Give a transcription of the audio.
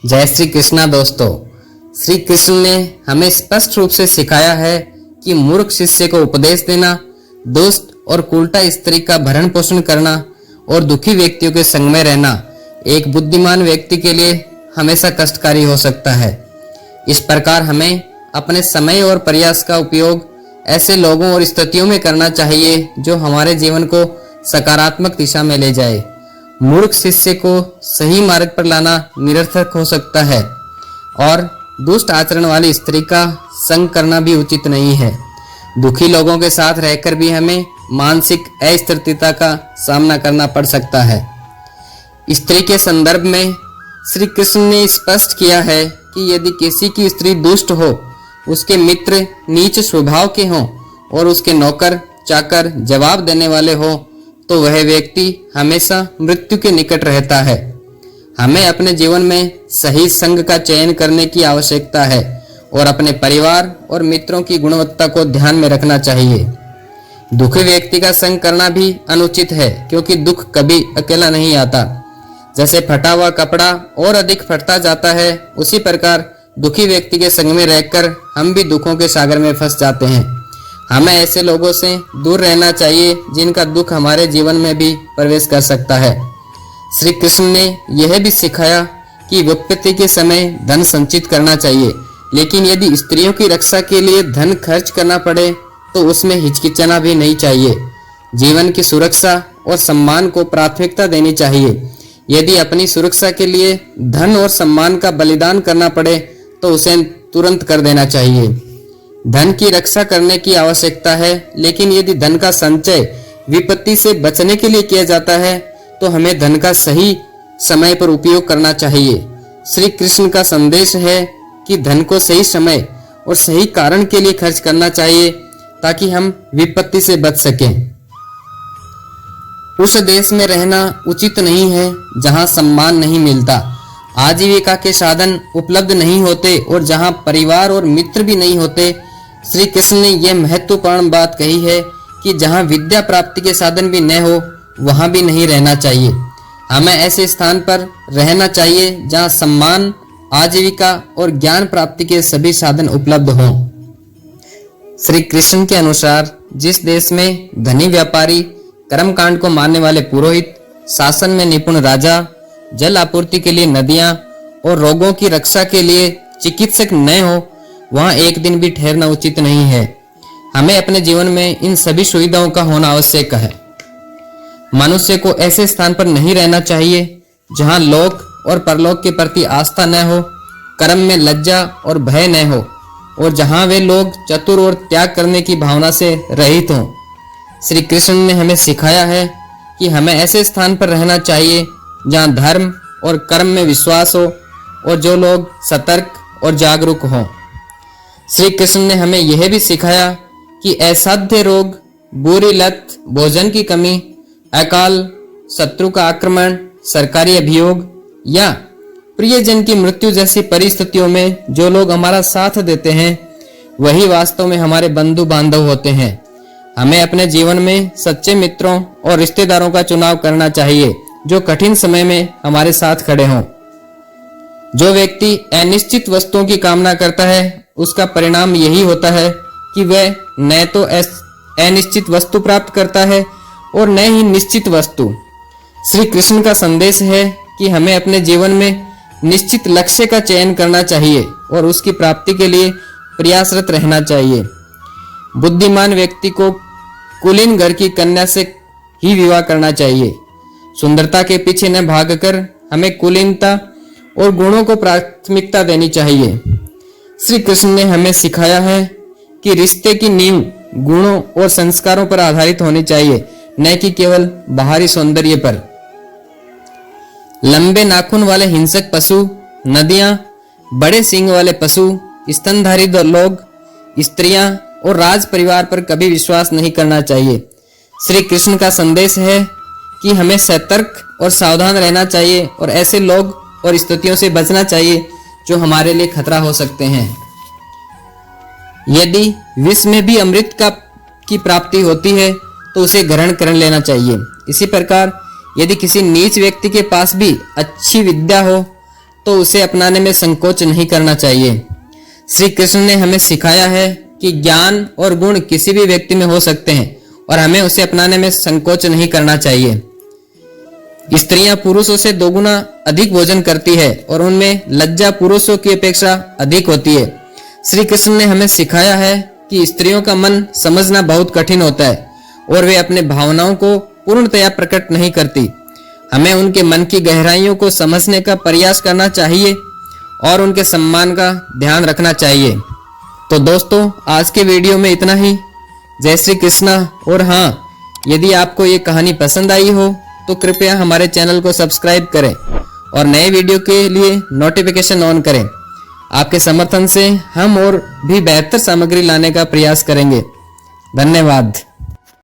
जय श्री कृष्णा दोस्तों। श्री कृष्ण ने हमें स्पष्ट रूप से सिखाया है कि मूर्ख शिष्य को उपदेश देना, दुष्ट और उल्टा स्त्री का भरण पोषण करना और दुखी व्यक्तियों के संग में रहना एक बुद्धिमान व्यक्ति के लिए हमेशा कष्टकारी हो सकता है। इस प्रकार हमें अपने समय और प्रयास का उपयोग ऐसे लोगों और स्थितियों में करना चाहिए जो हमारे जीवन को सकारात्मक दिशा में ले जाए। मूर्ख शिष्य को सही मार्ग पर लाना निरर्थक हो सकता है और दुष्ट आचरण वाली स्त्री का संग करना भी उचित नहीं है। दुखी लोगों के साथ रहकर भी हमें मानसिक अस्थिरता का सामना करना पड़ सकता है। स्त्री के संदर्भ में श्री कृष्ण ने स्पष्ट किया है कि यदि किसी की स्त्री दुष्ट हो, उसके मित्र नीच स्वभाव के हों और उसके नौकर चाकर जवाब देने वाले हो, तो वह व्यक्ति हमेशा मृत्यु के निकट रहता है। हमें अपने जीवन में सही संग का चयन करने की आवश्यकता है और अपने परिवार और मित्रों की गुणवत्ता को ध्यान में रखना चाहिए। दुखी व्यक्ति का संग करना भी अनुचित है, क्योंकि दुख कभी अकेला नहीं आता। जैसे फटा हुआ कपड़ा और अधिक फटता जाता है, उसी प्रकार दुखी व्यक्ति के संग में रहकर हम भी दुखों के सागर में फंस जाते हैं। हमें ऐसे लोगों से दूर रहना चाहिए जिनका दुख हमारे जीवन में भी प्रवेश कर सकता है। श्री कृष्ण ने यह भी सिखाया कि विपत्ति के समय धन संचित करना चाहिए, लेकिन यदि स्त्रियों की रक्षा के लिए धन खर्च करना पड़े तो उसमें हिचकिचाना भी नहीं चाहिए। जीवन की सुरक्षा और सम्मान को प्राथमिकता देनी चाहिए। यदि अपनी सुरक्षा के लिए धन और सम्मान का बलिदान करना पड़े तो उसे तुरंत कर देना चाहिए। धन की रक्षा करने की आवश्यकता है, लेकिन यदि धन का संचय विपत्ति से बचने के लिए किया जाता है तो हमें धन का सही समय पर उपयोग करना चाहिए। श्री कृष्ण का संदेश है कि धन को सही समय और सही कारण के लिए खर्च करना चाहिए ताकि हम विपत्ति से बच सकें। उस देश में रहना उचित नहीं है जहां सम्मान नहीं मिलता, आजीविका के साधन उपलब्ध नहीं होते और जहां परिवार और मित्र भी नहीं होते। श्री कृष्ण ने यह महत्वपूर्ण बात कही है कि जहां विद्या प्राप्ति के साधन भी न हो, वहां भी नहीं रहना चाहिए। हमें ऐसे स्थान पर रहना चाहिए जहां सम्मान, आजीविका और ज्ञान प्राप्ति के सभी साधन उपलब्ध हों। श्री कृष्ण के अनुसार जिस देश में धनी व्यापारी, कर्मकांड को मानने वाले पुरोहित, शासन में निपुण राजा, जल आपूर्ति के लिए नदियां और रोगों की रक्षा के लिए चिकित्सक न हो, वहां एक दिन भी ठहरना उचित नहीं है। हमें अपने जीवन में इन सभी सुविधाओं का होना आवश्यक है। मनुष्य को ऐसे स्थान पर नहीं रहना चाहिए जहां लोक और परलोक के प्रति आस्था न हो, कर्म में लज्जा और भय न हो और जहां वे लोग चतुर और त्याग करने की भावना से रहित हों। श्री कृष्ण ने हमें सिखाया है कि हमें ऐसे स्थान पर रहना चाहिए जहां धर्म और कर्म में विश्वास हो और जो लोग सतर्क और जागरूक हों। श्री कृष्ण ने हमें यह भी सिखाया कि असाध्य रोग, बुरी लत, भोजन की कमी, अकाल, शत्रु का आक्रमण, सरकारी अभियोग या प्रियजन की मृत्यु जैसी परिस्थितियों में जो लोग हमारा साथ देते हैं, वही वास्तव में हमारे बंधु बांधव होते हैं। हमें अपने जीवन में सच्चे मित्रों और रिश्तेदारों का चुनाव करना चाहिए जो कठिन समय में हमारे साथ खड़े हों। जो व्यक्ति अनिश्चित वस्तुओं की कामना करता है, उसका परिणाम यही होता है कि वह न तो अनिश्चित वस्तु प्राप्त करता है और न ही निश्चित वस्तु। श्री कृष्ण का संदेश है कि हमें अपने जीवन में निश्चित लक्ष्य का चयन करना चाहिए और उसकी प्राप्ति के लिए प्रयासरत रहना चाहिए। बुद्धिमान व्यक्ति को कुलीन घर की कन्या से ही विवाह करना चाहिए। सुंदरता के पीछे न भागकर हमें कुलीनता और गुणों को प्राथमिकता देनी चाहिए। श्री कृष्ण ने हमें सिखाया है कि रिश्ते की नींव गुणों और संस्कारों पर आधारित होनी चाहिए, न कि केवल बाहरी सौंदर्य पर। लंबे नाखून वाले हिंसक पशु, नदियां, बड़े सींग वाले पशु, स्तनधारी लोग, स्त्रियां और राज परिवार पर कभी विश्वास नहीं करना चाहिए। श्री कृष्ण का संदेश है कि हमें सतर्क और सावधान रहना चाहिए और ऐसे लोग और स्थितियों से बचना चाहिए जो हमारे लिए खतरा हो सकते हैं। यदि विष में भी अमृत की प्राप्ति होती है तो उसे ग्रहण कर लेना चाहिए। इसी प्रकार यदि किसी नीच व्यक्ति के पास भी अच्छी विद्या हो तो उसे अपनाने में संकोच नहीं करना चाहिए। श्री कृष्ण ने हमें सिखाया है कि ज्ञान और गुण किसी भी व्यक्ति में हो सकते हैं और हमें उसे अपनाने में संकोच नहीं करना चाहिए। स्त्रियां पुरुषों से दोगुना अधिक भोजन करती है और उनमें लज्जा पुरुषों की अपेक्षा अधिक होती है। श्री कृष्ण ने हमें सिखाया है कि स्त्रियों का मन समझना बहुत कठिन होता है और वे अपने भावनाओं को पूर्णतया प्रकट नहीं करती। हमें उनके मन की गहराइयों को समझने का प्रयास करना चाहिए और उनके सम्मान का ध्यान रखना चाहिए। तो दोस्तों, आज के वीडियो में इतना ही। जय श्री कृष्णा। और हाँ, यदि आपको ये कहानी पसंद आई हो तो कृपया हमारे चैनल को सब्सक्राइब करें और नए वीडियो के लिए नोटिफिकेशन ऑन करें। आपके समर्थन से हम और भी बेहतर सामग्री लाने का प्रयास करेंगे। धन्यवाद।